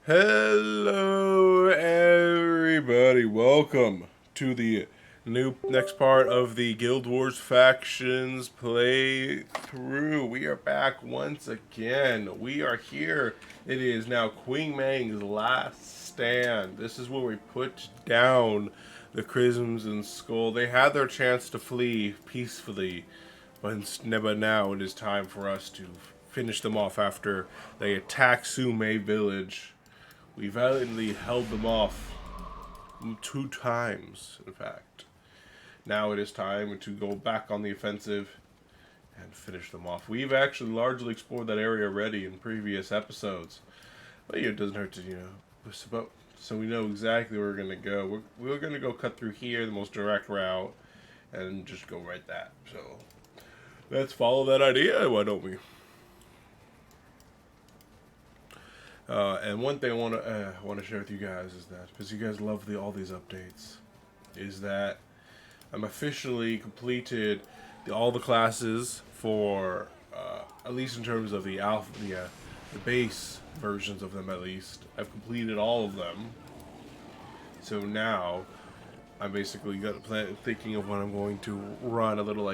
Hello, everybody. Welcome to the next part of the Guild Wars Factions playthrough. We are back once again. We are here. It is now Queen Mang's last stand. This is where we put down the Crimson Skull. They had their chance to flee peacefully, but now it is time for us to finish them off after they attack Sume Village. We valiantly held them off 2 times, in fact. Now it is time to go back on the offensive and finish them off. We've actually largely explored that area already in previous episodes. But it doesn't hurt to, so we know exactly where we're going to go. We're going to go cut through here, the most direct route, and just go right that. So let's follow that idea, why don't we? And one thing I want to share with you guys is that, because you guys love all these updates, is that I'm officially completed all the classes for at least in terms of the base versions of them. At least I've completed all of them. So now I'm basically thinking of when I'm going to run a little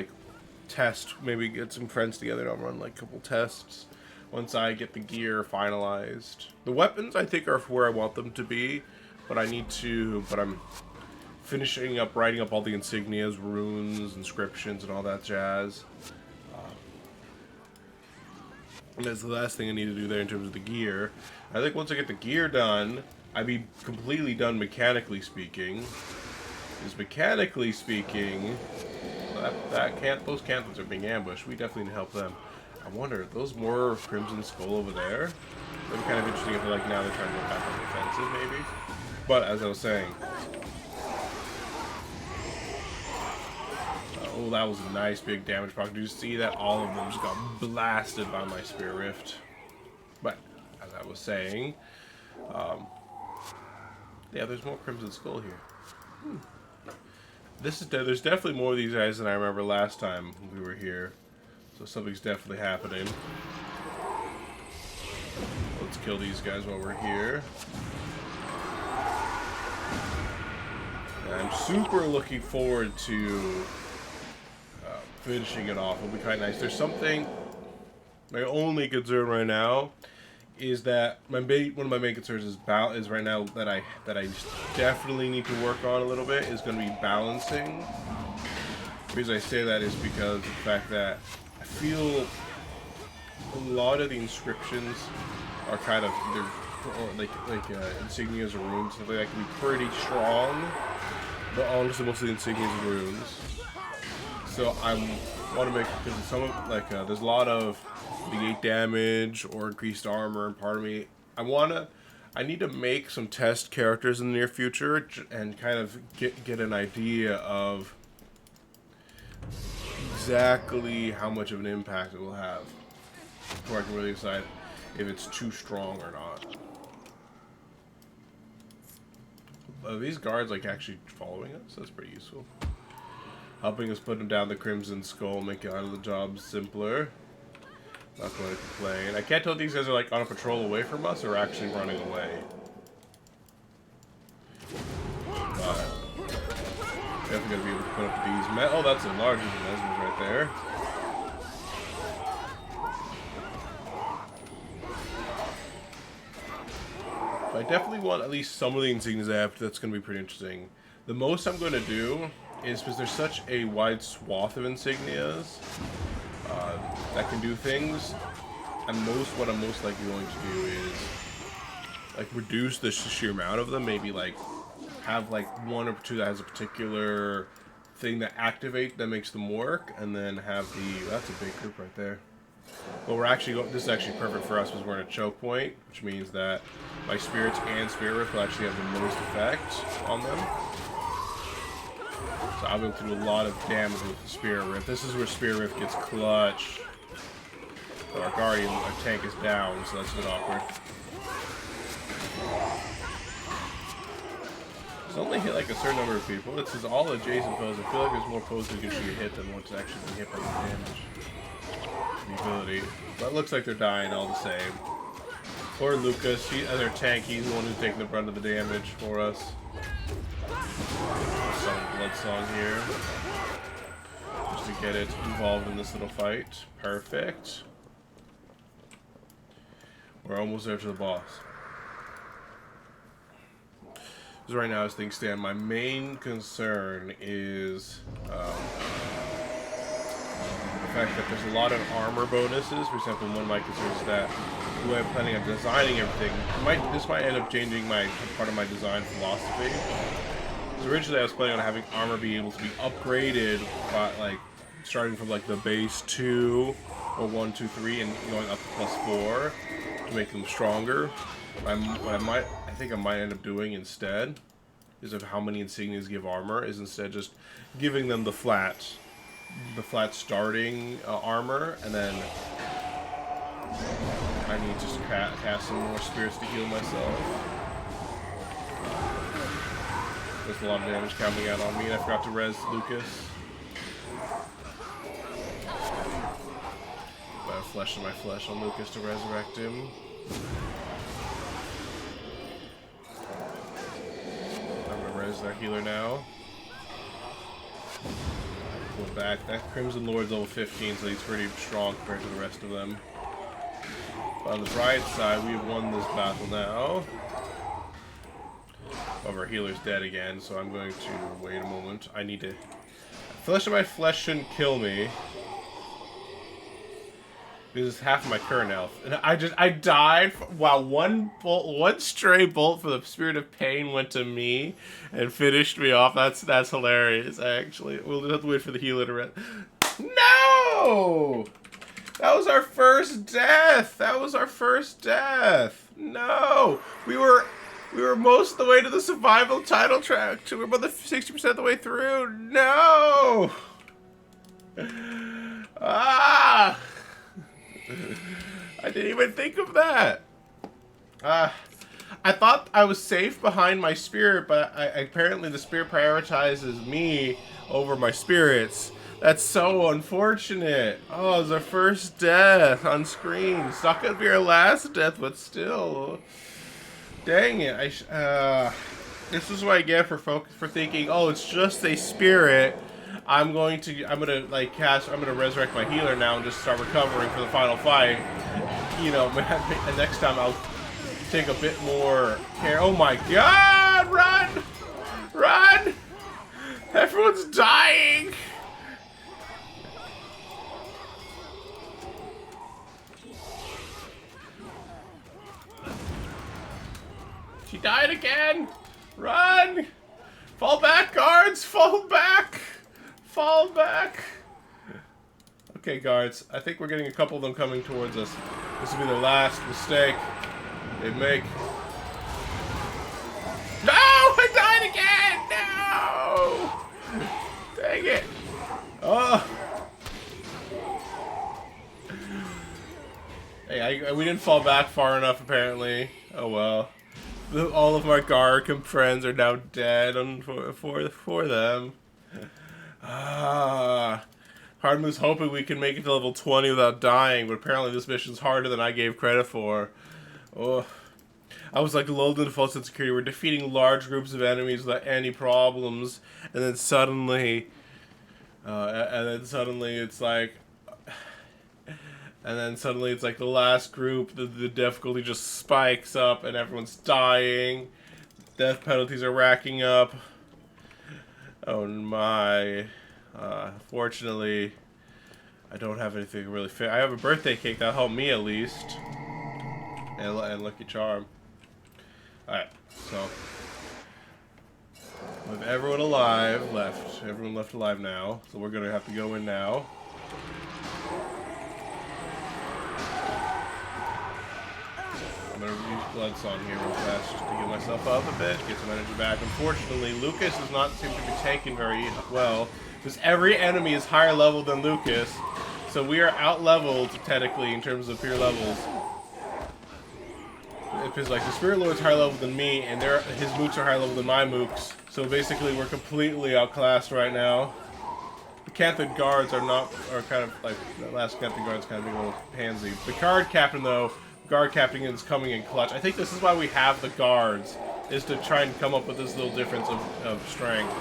test, maybe get some friends together and I'll run a couple tests. Once I get the gear finalized. The weapons, I think, are where I want them to be, but I'm finishing up, writing up all the insignias, runes, inscriptions, and all that jazz. And that's the last thing I need to do there in terms of the gear. I think once I get the gear done, I'd be completely done mechanically speaking. Because mechanically speaking, those canthons are being ambushed. We definitely need to help them. I wonder, those more Crimson Skull over there? That'd be kind of interesting if now they're trying to go back on the offensive, maybe. But as I was saying, oh, that was a nice big damage proc. Did you see that? All of them just got blasted by my Spear Rift. But as I was saying, yeah, there's more Crimson Skull here. There's definitely more of these guys than I remember last time we were here. So something's definitely happening. Let's kill these guys while we're here. And I'm super looking forward to finishing it off. It'll be quite nice. There's something. My only concern right now is that one of my main concerns is right now that I definitely need to work on a little bit is going to be balancing. The reason I say that is because of the fact that I feel a lot of the inscriptions are kind of insignias or runes, something that can be pretty strong. But honestly, most of the insignias and runes. So I want to make, because some of there's a lot of negate damage or increased armor, and part of me I need to make some test characters in the near future and kind of get an idea of exactly how much of an impact it will have before I can really decide if it's too strong or not. Are these guards actually following us? That's pretty useful. Helping us put them down the Crimson Skull, make it out of the job simpler. Not going to complain. I can't tell if these guys are on a patrol away from us or actually running away. But definitely gonna be able to put up these. Oh, that's a larger mesmers right there. But I definitely want at least some of the insignias I have. That's gonna be pretty interesting. The most I'm going to do is, because there's such a wide swath of insignias that can do things, and what I'm most likely going to do is reduce the sheer amount of them. Maybe have one or two that has a particular thing that that makes them work, and then have that's a big group right there. But this is actually perfect for us because we're in a choke point, which means that my spirits and Spirit Rift will actually have the most effect on them. So I'll be able to do a lot of damage with the Spirit Rift. This is where Spirit Rift gets clutch. So our tank is down, so that's a bit awkward. It's only hit a certain number of people. This is all adjacent foes. I feel like there's more foes that can shoot hit than what's actually being hit by the damage. The ability. But it looks like they're dying all the same. Or Lucas, as our tank, he's the one who's taking the brunt of the damage for us. Some blood song here. Just to get it involved in this little fight. Perfect. We're almost there to the boss. Because right now, as things stand, my main concern is the fact that there's a lot of armor bonuses. For example, one of my concerns is that the way I'm planning on designing everything, this might end up changing part of my design philosophy. Because originally I was planning on having armor be able to be upgraded by starting from the base 2 or 1, 2, 3 and going up to +4 to make them stronger. What I think I might end up doing instead is of how many insignias give armor is instead just giving them the flat starting armor, and then I need to just cast some more spirits to heal myself. There's a lot of damage coming out on me, and I forgot to res Lucas. But I'm fleshing my flesh on Lucas to resurrect him. I'm gonna res their healer now. Pull back. That Crimson Lord's level 15, so he's pretty strong compared to the rest of them. But on the bright side, we have won this battle now. Our healer's dead again, so I'm going to wait a moment. I need to... Flesh of my flesh shouldn't kill me. Because it's half of my current health. And I died while one stray bolt from the Spirit of Pain went to me and finished me off. That's hilarious, actually. We'll have to wait for the healer to rest. No! That was our first death! That was our first death! No! We were most of the way to the survival title track. We're about the 60% of the way through. No! Ah! I didn't even think of that. I thought I was safe behind my spirit, but apparently the spirit prioritizes me over my spirits. That's so unfortunate. Oh, it's our first death on screen. It's not gonna be our last death, but still. Dang it! This is what I get for thinking, oh, it's just a spirit. I'm gonna resurrect my healer now and just start recovering for the final fight. You know, and next time I'll take a bit more care. Oh my God! Run! Run! Everyone's dying! She died again! Run! Fall back, guards! Fall back! Fall back! Okay, guards. I think we're getting a couple of them coming towards us. This will be their last mistake they make. No! I died again! No! Dang it! Oh! Hey, we didn't fall back far enough, apparently. Oh well. All of my Garcum friends are now dead for them. Hardman was hoping we can make it to level 20 without dying, but apparently this mission's harder than I gave credit for. Oh, I was lulled into false insecurity. We're defeating large groups of enemies without any problems, and then suddenly it's like... And then suddenly it's the last group, the difficulty just spikes up and everyone's dying. Death penalties are racking up. Oh my. Fortunately, I don't have anything really fit. I have a birthday cake that'll help me at least. And Lucky Charm. Alright, so. With everyone everyone left alive now. So we're gonna have to go in now. I'm going to use Blood Song here real fast just to get myself up a bit, get some energy back. Unfortunately, Lucas does not seem to be taken very well, because every enemy is higher level than Lucas, so we are out-leveled, technically, in terms of pure levels. Because, the Spirit Lord's higher level than me, and his mooks are higher level than my mooks, so basically we're completely outclassed right now. The Catholic guards are kind of, the last Catholic guard's kind of being a little pansy. The card captain, though, guard captain is coming in clutch. I think this is why we have the guards, is to try and come up with this little difference of strength.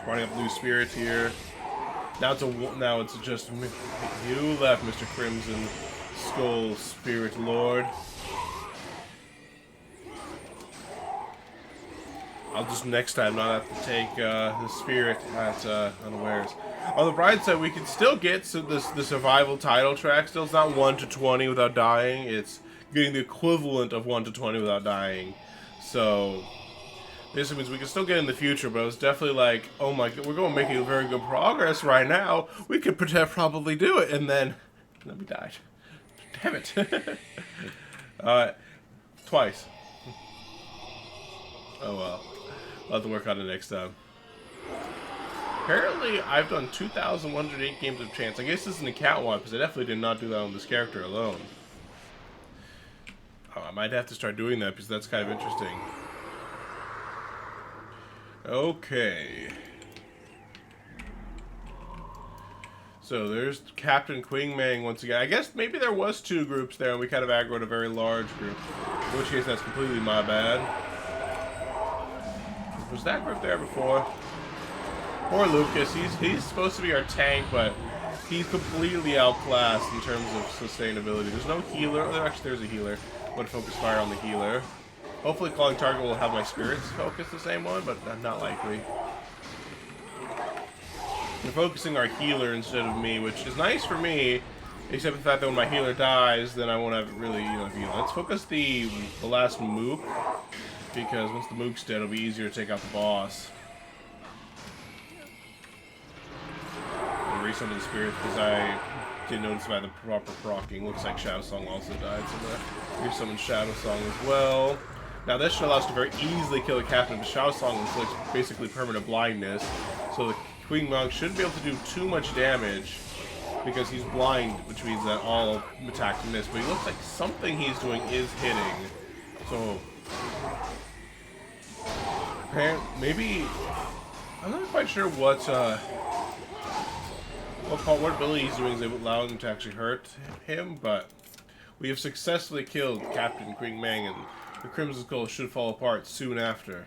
Running up new spirits here. Now it's just you left, Mr. Crimson Skull Spirit Lord. I'll just next time not have to take the spirit at unawares. On the bright side, we can still get the survival title track. Still, it's not 1 to 20 without dying. It's getting the equivalent of 1 to 20 without dying. So this means we can still get in the future, but it was definitely like, oh my god, we're going making very good progress right now. We could probably do it, and then we died. Damn it. Twice. Oh well. I'll have to work on it next time. Apparently, I've done 2,108 games of chance. I guess this is an account one, because I definitely did not do that on this character alone. Oh, I might have to start doing that, because that's kind of interesting. Okay. So there's Captain Queen Mang once again. I guess maybe there was 2 groups there, and we kind of aggroed a very large group. In which case, that's completely my bad. Was that group there before? Poor Lucas. He's supposed to be our tank, but he's completely outclassed in terms of sustainability. There's no healer. Oh, actually, there's a healer. I'm going to focus fire on the healer. Hopefully, calling target will have my spirits focus the same one, but not likely. We're focusing our healer instead of me, which is nice for me, except for the fact that when my healer dies, then I won't have really, heal. Let's focus the last mook, because once the mook's dead, it'll be easier to take out the boss. I'm gonna resummon the spirit because I didn't notice by the proper procking. Looks like Shadow Song also died, so I'm gonna resummon Shadow Song as well. Now this should allow us to very easily kill the captain, but Shadow Song inflicts basically permanent blindness, so the Queen Monk shouldn't be able to do too much damage because he's blind, which means that all attacks miss. But he looks like something he's doing is hitting, so maybe I'm not quite sure what ability he's doing is allowing him to actually hurt him, but we have successfully killed Captain Queen Mang, and the Crimson Skull should fall apart soon after.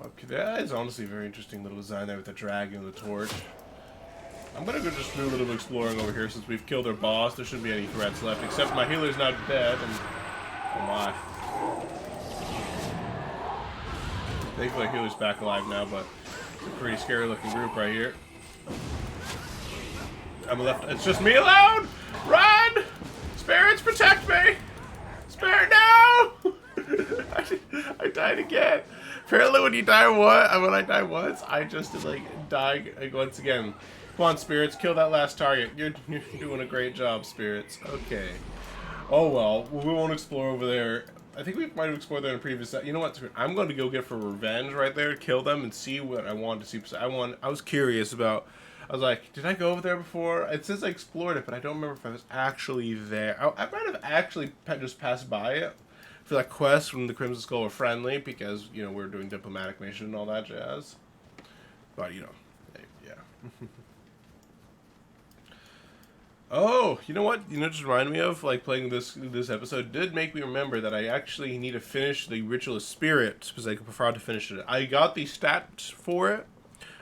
Okay, that is honestly a very interesting little design there with the dragon and the torch. I'm gonna go just do a little exploring over here since we've killed our boss. There shouldn't be any threats left, except my healer's not dead, and oh my. Thankfully, our healer's back alive now, but it's a pretty scary looking group right here. I'm left. It's just me alone! Run! Spirits, protect me! Spirit, no! I died again. Apparently, when you die when I die once, I just like die once again. Come on, spirits, kill that last target. You're doing a great job, spirits. Okay. Oh well, we won't explore over there. I think we might have explored there in a previous. You know what? I'm going to go get for revenge right there, kill them, and see what I want to see. I was curious about. I was like, did I go over there before? It says I explored it, but I don't remember if I was actually there. I might have actually just passed by it for that quest when the Crimson Skull were friendly, because, we were doing diplomatic mission and all that jazz. But, yeah. Oh, you know what? Just reminded me of, like, playing this episode did make me remember that I actually need to finish the Ritualist Spirit, because I prefer to finish it. I got the stats for it.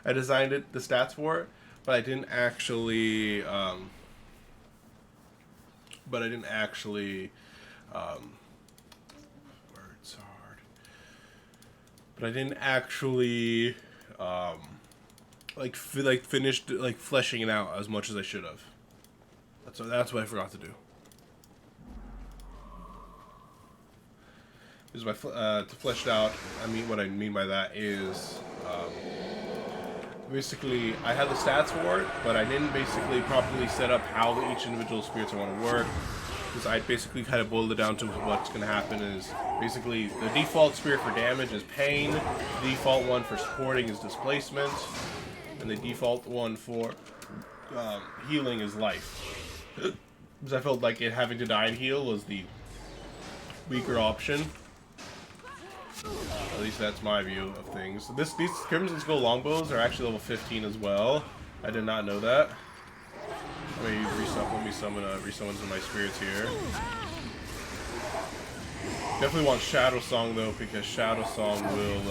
I designed the stats for it. But I didn't actually, words hard. But I didn't actually, finished, fleshing it out as much as I should have. That's what I forgot to do. This is to flesh it out, what I mean by that is, basically, I had the stats for it, but I didn't basically properly set up how each individual spirits I want to work. Because I basically kind of boiled it down to what's going to happen is basically the default spirit for damage is pain, the default one for supporting is displacement, and the default one for healing is life. Because I felt like having to die and heal was the weaker option. At least that's my view of things. These Crimson Skull longbows are actually level 15 as well. I did not know that. Let me resummon some of my spirits here. Definitely want Shadow Song though, because Shadow Song will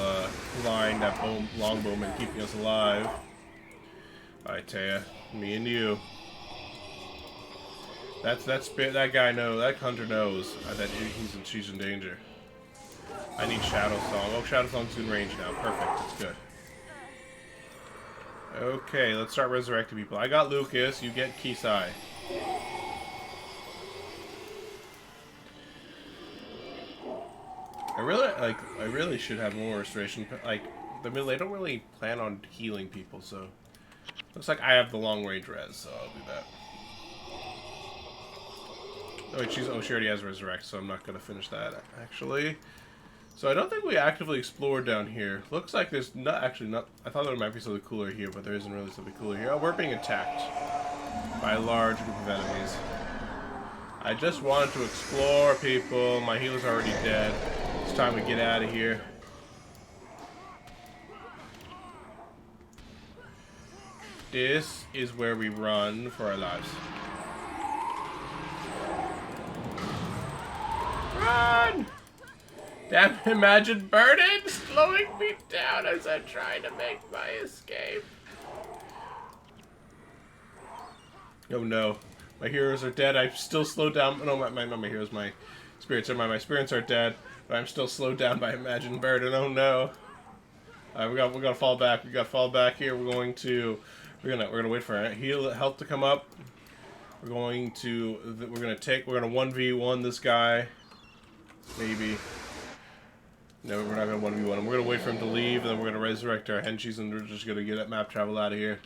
blind that longbowman, keeping us alive. Alright, Taya, me and you. That guy knows. That hunter knows that she's in danger. I need Shadow Song. Oh, Shadow Song's in range now. Perfect. That's good. Okay, let's start resurrecting people. I got Lucas. You get Kisai. I really should have more restoration. Like, they don't really plan on healing people, so looks like I have the long range res, so I'll do that. Oh, wait, she already has resurrect, so I'm not gonna finish that actually. So I don't think we actively explored down here. Looks like there's not. I thought there might be something cooler here, but there isn't really something cooler here. Oh, we're being attacked by a large group of enemies. I just wanted to explore, people. My healer's already dead. It's time to get out of here. This is where we run for our lives. Run! Damn, imagine burden slowing me down as I try to make my escape. Oh no. My heroes are dead. I'm still slowed down. No, not my heroes. My spirits are my spirits are dead. But I'm still slowed down by Imagine Burden. Oh no. We gotta fall back. We gotta fall back here. We're gonna wait for health to come up. We're gonna 1v1 this guy. Maybe. No, we're not gonna 1v1 him. We're gonna wait for him to leave, and then we're gonna resurrect our henchies, and we're just gonna get that map travel out of here.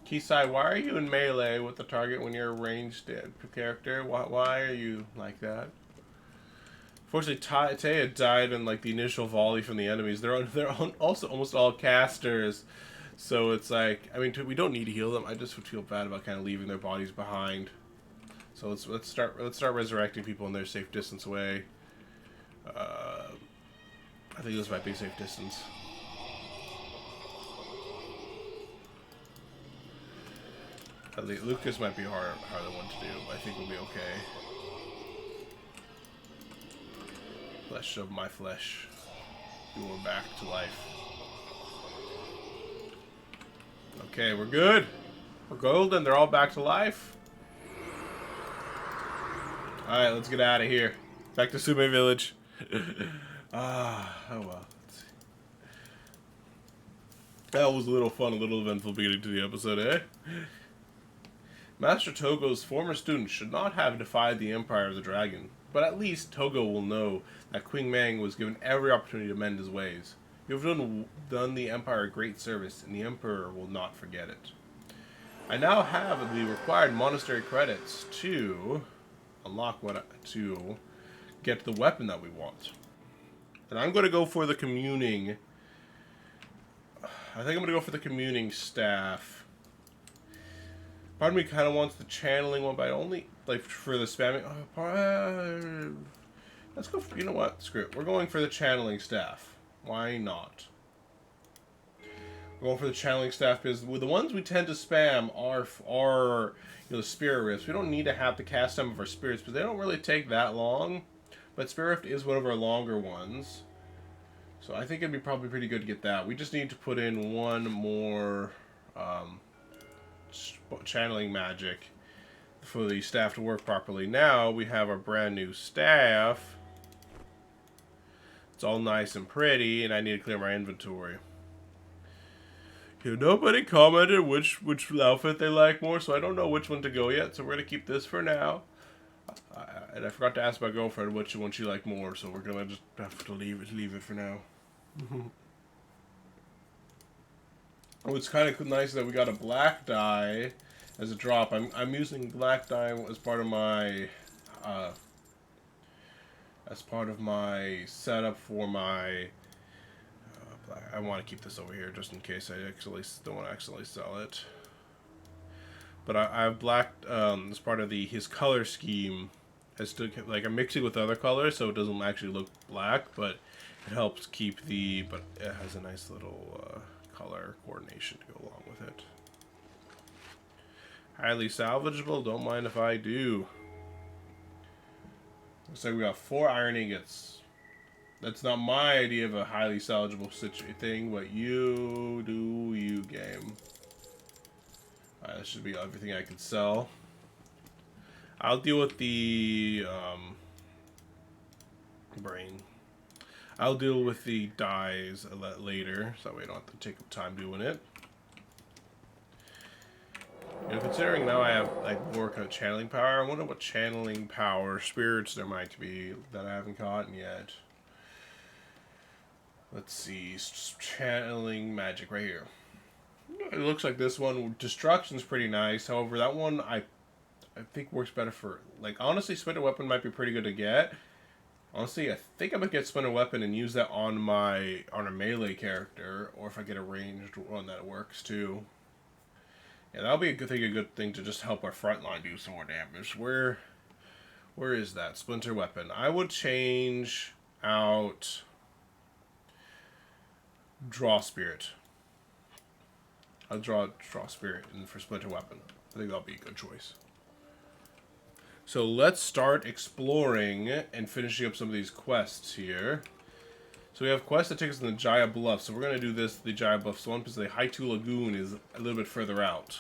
Kisai, why are you in melee with the target when you're a ranged character? Why are you like that? Fortunately, Taya died in like the initial volley from the enemies. They're also almost all casters, so it's like, I mean, we don't need to heal them. I just would feel bad about kind of leaving their bodies behind. So let's start resurrecting people in their safe distance away. I think this might be safe distance. Lucas might be harder one to do, but I think we'll be okay. Flesh of my flesh. You are back to life. Okay, we're good. We're golden. They're all back to life. Alright, let's get out of here. Back to Sume Village. Oh well. That was a little fun, a little eventful beginning to the episode, eh? Master Togo's former students should not have defied the Empire of the Dragon, but at least Togo will know that Queen Mang was given every opportunity to mend his ways. You have done the Empire a great service, and the Emperor will not forget it. I now have the required monastery credits to unlock to get the weapon that we want. And I'm going to go for the communing. I think I'm going to go for the communing staff. Part of me kind of wants the channeling one, but I only, like, for the spamming. Let's go for, you know what? Screw it. We're going for the channeling staff. Why not? We're going for the channeling staff because the ones we tend to spam are the spirit rifts. We don't need to have to cast some of our spirits, but they don't really take that long. But spirit rift is one of our longer ones, so I think it'd be probably pretty good to get that. We just need to put in one more channeling magic for the staff to work properly. Now we have our brand new staff. It's all nice and pretty, and I need to clear my inventory. Nobody commented which outfit they like more, so I don't know which one to go yet. So we're gonna keep this for now. And I forgot to ask my girlfriend which one she liked more, so we're gonna just have to leave it for now. Oh, it's kind of nice that we got a black dye as a drop. I'm using black dye as part of my setup for my. I want to keep this over here just in case I actually don't want to accidentally sell it. But I have black as part of his color scheme. I'm mixing with other colors, so it doesn't actually look black, but it helps keep but it has a nice little color coordination to go along with it. Highly salvageable, don't mind if I do. Looks like we got 4 iron ingots. That's not my idea of a highly salvageable thing, but you do you, game. Alright, that should be everything I can sell. I'll deal with the brain. I'll deal with the dyes later, so that way I don't have to take up time doing it. You know, considering now I have like more kind of channeling power, I wonder what channeling power spirits there might be that I haven't gotten yet. Let's see, channeling magic right here. It looks like this one, destruction's pretty nice. However, that one I think works better for, like, honestly, splinter weapon might be pretty good to get. Honestly, I think I'm gonna get splinter weapon and use that on a melee character, or if I get a ranged one that works too. Yeah, that'll be a good thing to just help our front line do some more damage. Where is that splinter weapon? I would change out draw spirit. I'll draw spirit in for splinter weapon. I think that'll be a good choice. So let's start exploring and finishing up some of these quests here. So we have quests that take us to the Jaya Bluff. So we're going to do this, the Jaya Bluff. So one because the Haitu Lagoon is a little bit further out.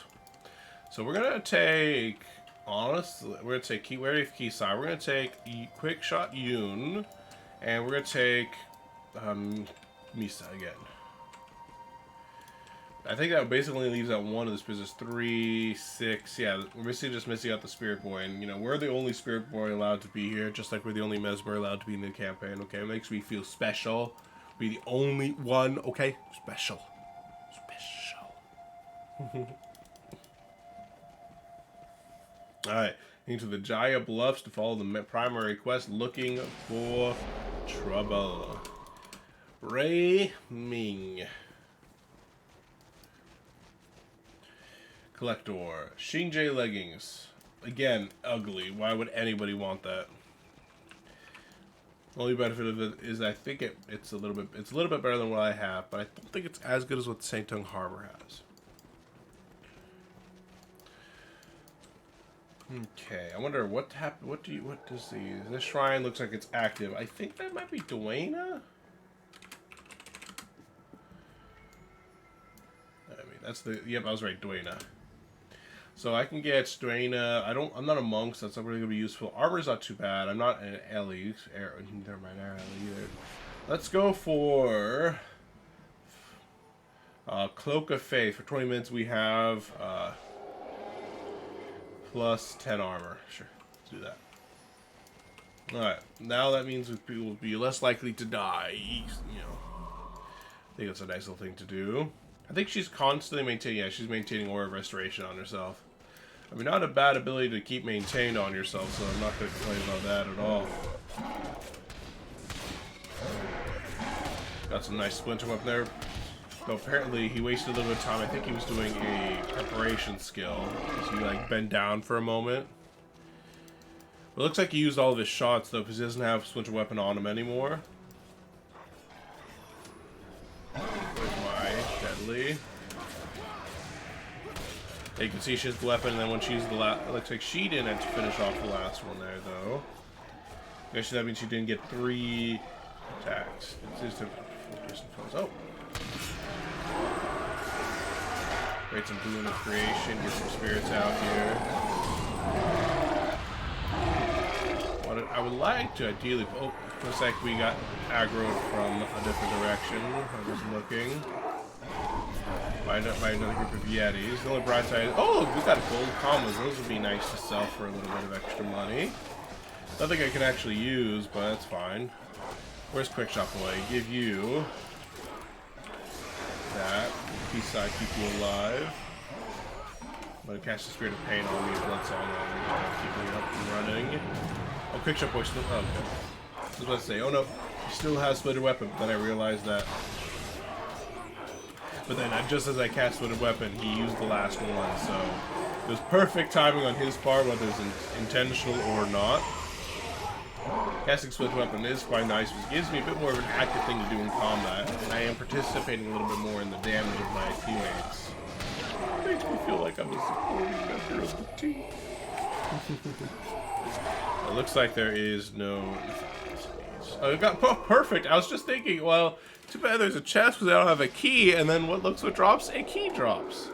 So we're going to take, honestly, we're going to take Kisai. We're going to take Quick Shot Yoon. And we're going to take Misa again. I think that basically leaves out one of this business. 3, 6, yeah, we're basically just missing out the Spirit Boy, and you know, we're the only Spirit Boy allowed to be here, just like we're the only Mesmer allowed to be in the campaign, okay? It makes me feel special. We're the only one, okay? Special. Alright, into the Jaya Bluffs to follow the primary quest, looking for trouble. Ray Ming. Collector. Shinjay leggings. Again, ugly. Why would anybody want that? Only benefit of it is I think it's a little bit better than what I have, but I don't think it's as good as what St. Tung Harbor has. Okay, I wonder what happened. What does this shrine looks like it's active? I think that might be Duena. I mean, that's the yep. I was right, Duena. So I can get Duena. I'm not a monk, so that's not really gonna be useful. Armor's not too bad. I'm not an Ellie. Never mind, Ellie either. Let's go for Cloak of Faith. For 20 minutes, we have plus 10 armor. Sure, let's do that. Alright, now that means we will be less likely to die. You know, I think that's a nice little thing to do. I think she's constantly maintaining, yeah, she's maintaining Aura of Restoration on herself. I mean, not a bad ability to keep maintained on yourself, so I'm not going to complain about that at all. Got some nice splinter up there. Though apparently he wasted a little bit of time. I think he was doing a preparation skill. So he like bent down for a moment. It looks like he used all of his shots though, because he doesn't have splinter weapon on him anymore. Where's my deadly? You can see she has the weapon, and then when she's the last, it looks like she didn't have to finish off the last one there though. I guess that means she didn't get 3 attacks. It's just a oh. Create some Boon of Creation, get some spirits out here. What I would like to ideally, oh, looks like we got aggroed from a different direction. I was looking. By another group of Yetis. The only bright side is, oh, we got gold commas. Those would be nice to sell for a little bit of extra money. Nothing I can actually use, but that's fine. Where's Quick Shot Boy? Give you that. Peace side, keep you alive. I'm gonna cast the Spirit of Pain on me, Blood Song on me, keep me up and running. Oh, Quick Shot Boy still, oh, okay. I was about to say, oh no, he still has Splitter Weapon, but then I realized that. But then, just as I cast Splitter Weapon, he used the last one, so it was perfect timing on his part, whether it's intentional or not. Casting Split Weapon is quite nice, because it gives me a bit more of an active thing to do in combat, and I am participating a little bit more in the damage of my teammates. makes me feel like I'm a supporting member of the team. It looks like there is no... Oh, it got perfect. I was just thinking, well, too bad there's a chest because I don't have a key, and then what drops? A key drops.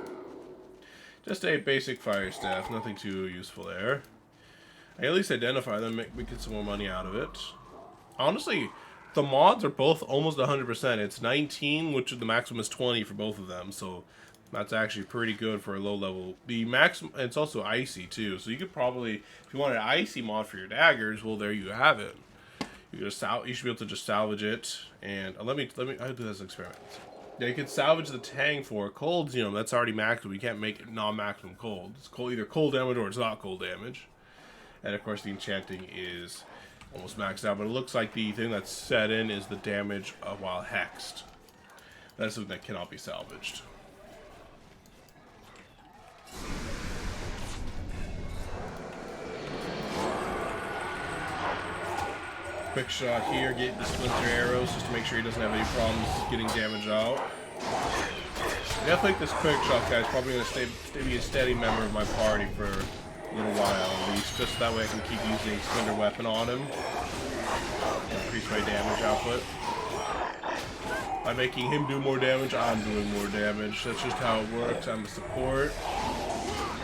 Just a basic fire staff, nothing too useful there. I at least identify them, we get some more money out of it. Honestly, the mods are both almost 100%. It's 19, which the maximum is 20 for both of them, so that's actually pretty good for a low level. The maximum, it's also icy too, so you could probably, if you wanted an icy mod for your daggers, well, there you have it. You should be able to just salvage it, and I'll do this as an experiment. Yeah, you can salvage the tang for colds. You know, that's already maximum. You can't make it non-maximum cold. It's cold, either cold damage or it's not cold damage. And of course, the enchanting is almost maxed out. But it looks like the thing that's set in is the damage while hexed. That's something that cannot be salvaged. Quick shot here, getting the splinter arrows just to make sure he doesn't have any problems getting damage out. I think this quick shot guy is probably going to be a steady member of my party for a little while at least, just that way I can keep using splinter weapon on him. Increase my damage output. By making him do more damage, I'm doing more damage. That's just how it works. I'm a support.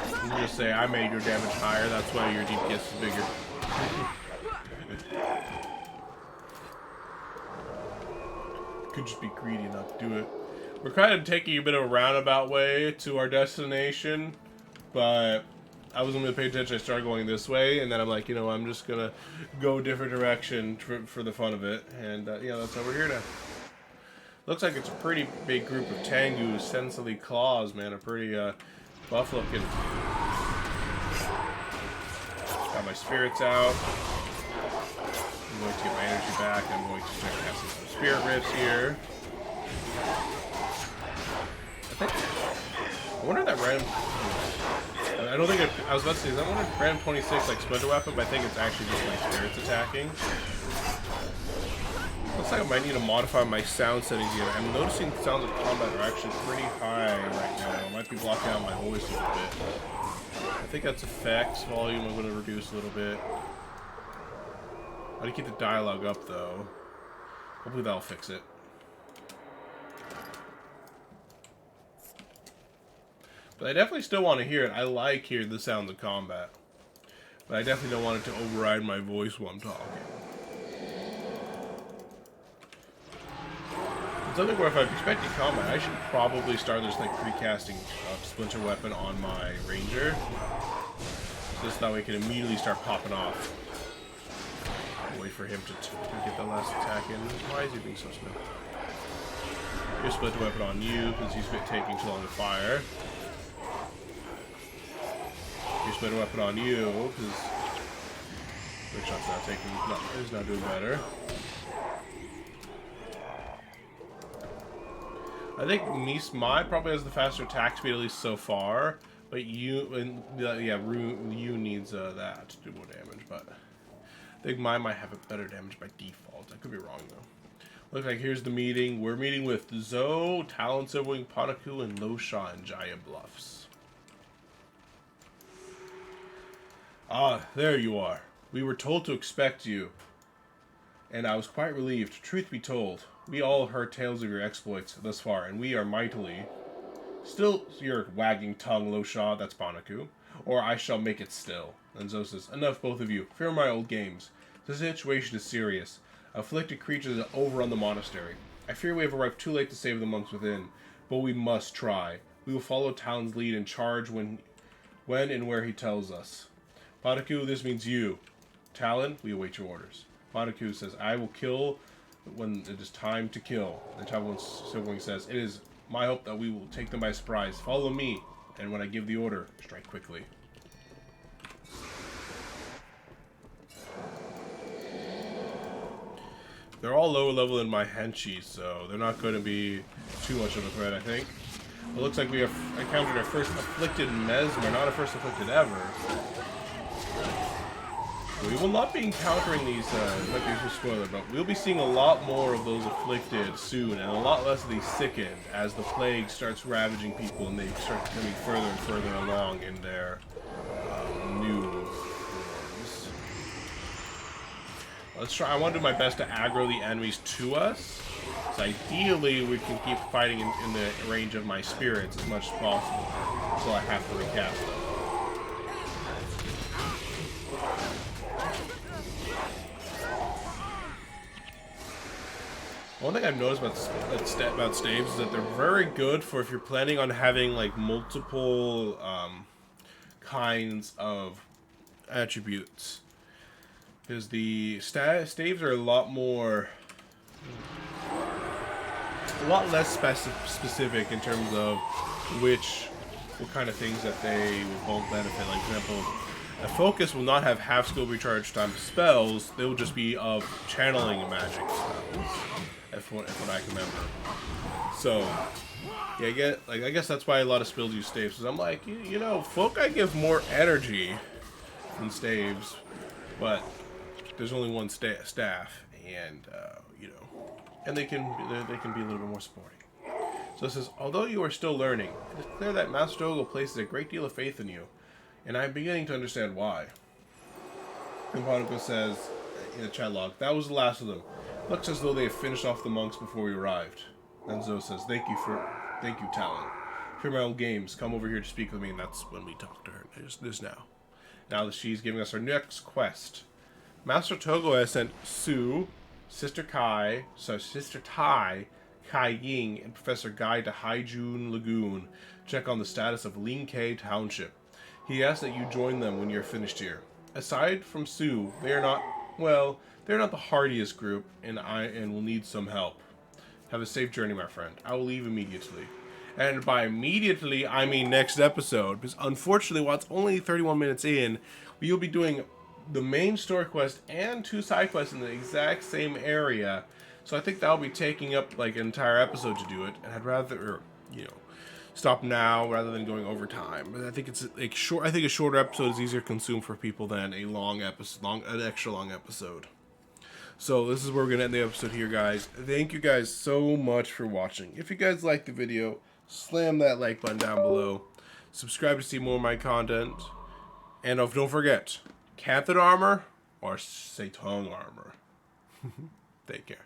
You can just say, I made your damage higher, that's why your DPS is bigger. Could just be greedy enough to do it. We're kind of taking a bit of a roundabout way to our destination, but I wasn't really paying attention. I started going this way, and then I'm like, you know, I'm just gonna go a different direction for the fun of it, and yeah, that's why we're here now. Looks like it's a pretty big group of Tengus, Sensely Claws, man, a pretty buff looking. Got my spirits out. I'm going to get my energy back. I'm going to start casting some spirit rifts here. I wonder if that random... I don't think I was about to say, is that one of random 26 like splinter weapon, but I think it's actually just my spirits attacking. Looks like I might need to modify my sound settings here. I'm noticing sounds of combat are actually pretty high right now. I might be blocking out my voice a little bit. I think that's effects. Volume I'm going to reduce a little bit. I'm going to keep the dialogue up though. Hopefully that'll fix it. But I definitely still want to hear it. I like hearing the sounds of combat. But I definitely don't want it to override my voice while I'm talking. Something where if I'm expecting combat, I should probably start just like precasting splinter weapon on my ranger. Just that way I can immediately start popping off. Wait for him to get the last attack in. Why is he being so slow? Here's splinter weapon on you because he's been taking too long to fire. Here's splinter weapon on you because quick shot's not taking. No, he's not doing better. I think Mai probably has the faster attack speed, at least so far. But you, and yeah, you needs that to do more damage. But I think Mai might have a better damage by default. I could be wrong though. Looks like here's the meeting. We're meeting with Zoe, Talon Silverwing, Panaku, and Losha and Jaya Bluffs. Ah, there you are. We were told to expect you, and I was quite relieved. Truth be told, we all heard tales of your exploits thus far, and we are mightily... Still your wagging tongue, Losha, that's Panaku, or I shall make it still. And Zoe says, enough, both of you. Fear my old games. The situation is serious. Afflicted creatures have overrun the monastery. I fear we have arrived too late to save the monks within, but we must try. We will follow Talon's lead and charge when and where he tells us. Panaku, this means you. Talon, we await your orders. Panaku says, I will kill when it is time to kill. And Talon Silverwing says, it is my hope that we will take them by surprise. Follow me, and when I give the order, strike quickly. They're all lower level than my henchies, so they're not going to be too much of a threat, I think. It looks like we have encountered our first afflicted mesmer, not our first afflicted ever. We will not be encountering these, might be a spoiler, but we'll be seeing a lot more of those afflicted soon, and a lot less of these sickened as the plague starts ravaging people and they start coming further and further along in their new forms. Let's try. I want to do my best to aggro the enemies to us. So ideally, we can keep fighting in the range of my spirits as much as possible until I have to recast them. One thing I've noticed about staves is that they're very good for if you're planning on having like multiple kinds of attributes, because the staves are a lot less specific in terms of what kind of things that they will both benefit. Like, for example, a focus will not have half skill recharge time spells; they will just be of channeling magic spells. If what I can remember. So, yeah, I guess that's why a lot of spells use staves. Because I'm like, you know, Foci give more energy than staves, but there's only one staff, and you know, and they can be a little bit more sporting. So it says, although you are still learning, it is clear that Master Togo places a great deal of faith in you, and I'm beginning to understand why. And Paduka says in the chat log, that was the last of them. Looks as though they have finished off the monks before we arrived. And Zoe says, thank you, Talon. For my old games, come over here to speak with me, and that's when we talk to her. This now. Now that she's giving us our next quest. Master Togo has sent Sue, Sister Tai, Kai Ying, and Professor Guy to Haijun Lagoon, check on the status of Ling K Township. He asks that you join them when you're finished here. Aside from Sue, they are not, well, they're not the hardiest group, and will need some help. Have a safe journey, my friend. I will leave immediately. And by immediately, I mean next episode, because unfortunately, while it's only 31 minutes in, we will be doing the main story quest and 2 side quests in the exact same area. So I think that'll be taking up like an entire episode to do it, and I'd rather, you know, stop now rather than going over time. But I think it's like short. I think a shorter episode is easier to consume for people than a long episode, an extra long episode. So this is where we're going to end the episode here, guys. Thank you guys so much for watching. If you guys liked the video, slam that like button down below. Subscribe to see more of my content. And don't forget, Cathode armor or Satan armor. Take care.